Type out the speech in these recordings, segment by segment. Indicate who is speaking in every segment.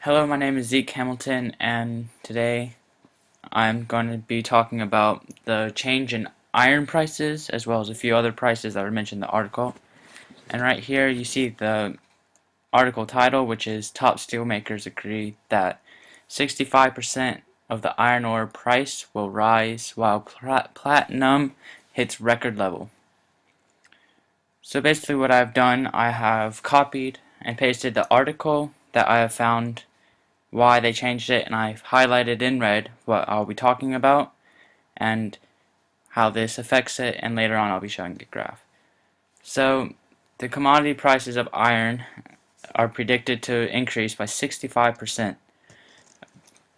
Speaker 1: Hello, my name is Zeke Hamilton, and today I'm going to be talking about the change in iron prices as well as a few other prices that are mentioned in the article. And right here you see the article title, which is Top Steelmakers Agree That 65% of the iron ore price will rise while platinum hits record level. So basically what I've done, I have copied and pasted the article that I have found why they changed it, and I've highlighted in red what I'll be talking about and how this affects it, and later on I'll be showing a graph. So the commodity prices of iron are predicted to increase by 65%.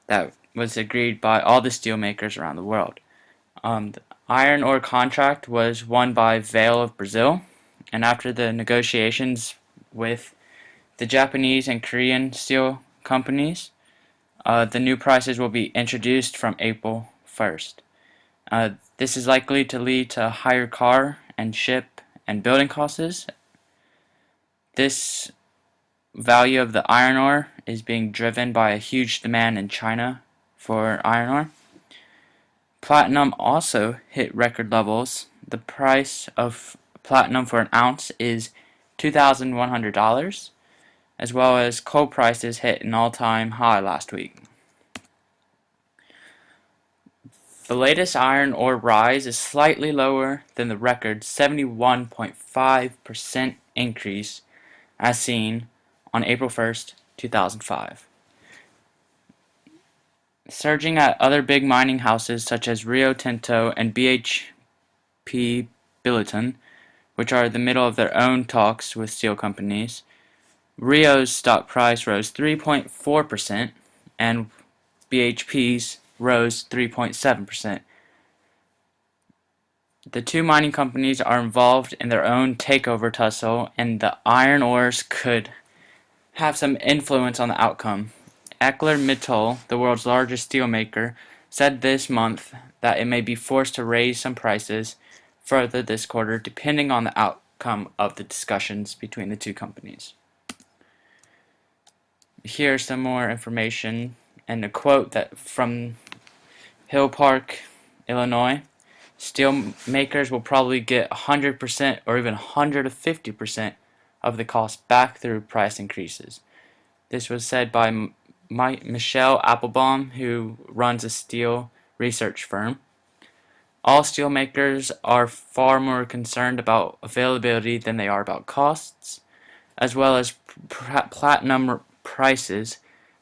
Speaker 1: That was agreed by all the steel makers around the world. The iron ore contract was won by Vale of Brazil, and after the negotiations with the Japanese and Korean steel companies, the new prices will be introduced from April 1st. This is likely to lead to higher car and ship and building costs. This value of the iron ore is being driven by a huge demand in China for iron ore. Platinum also hit record levels. The price of platinum for an ounce is $2,100, as well as coal prices hit an all-time high last week. The latest iron ore rise is slightly lower than the record 71.5% increase as seen on April 1st, 2005. Surging at other big mining houses such as Rio Tinto and BHP Billiton, which are in the middle of their own talks with steel companies, Rio's stock price rose 3.4% and BHP's rose 3.7%. The two mining companies are involved in their own takeover tussle, and the iron ores could have some influence on the outcome. ArcelorMittal, the world's largest steelmaker, said this month that it may be forced to raise some prices further this quarter depending on the outcome of the discussions between the two companies. Here's some more information and a quote that from Hill Park, Illinois. Steel makers will probably get 100% or even 150% of the cost back through price increases. This was said by Michelle Applebaum, who runs a steel research firm. All steel makers are far more concerned about availability than they are about costs, as well as platinum prices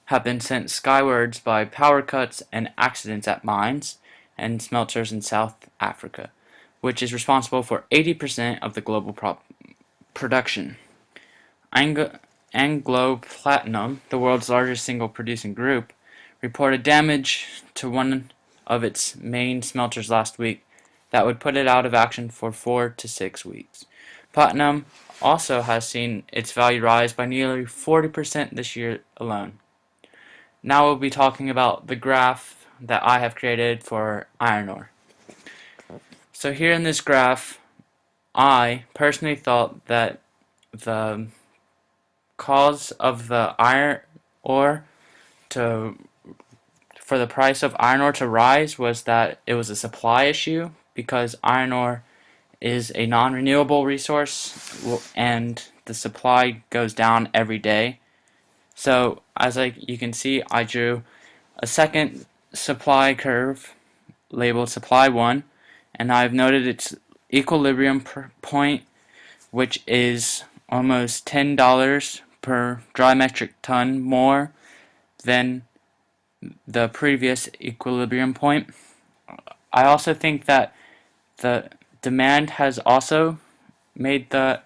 Speaker 1: have been sent skywards by power cuts and accidents at mines and smelters in South Africa, which is responsible for 80% of the global production. Anglo Platinum, the world's largest single producing group, reported damage to one of its main smelters last week that would put it out of action for 4 to 6 weeks. Platinum also has seen its value rise by nearly 40% this year alone. Now we'll be talking about the graph that I have created for iron ore. So here in this graph, I personally thought that the cause of the iron ore for the price of iron ore to rise was that it was a supply issue, because iron ore is a non-renewable resource and the supply goes down every day. So as you can see, I drew a second supply curve labeled supply 1, and I've noted its equilibrium point, which is almost $10 per dry metric ton more than the previous equilibrium point. I also think that the demand has also made the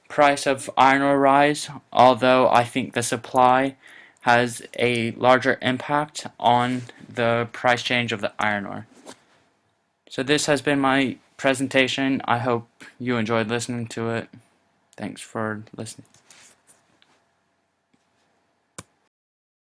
Speaker 1: price of iron ore rise, although I think the supply has a larger impact on the price change of the iron ore. So this has been my presentation. I hope you enjoyed listening to it. Thanks for listening.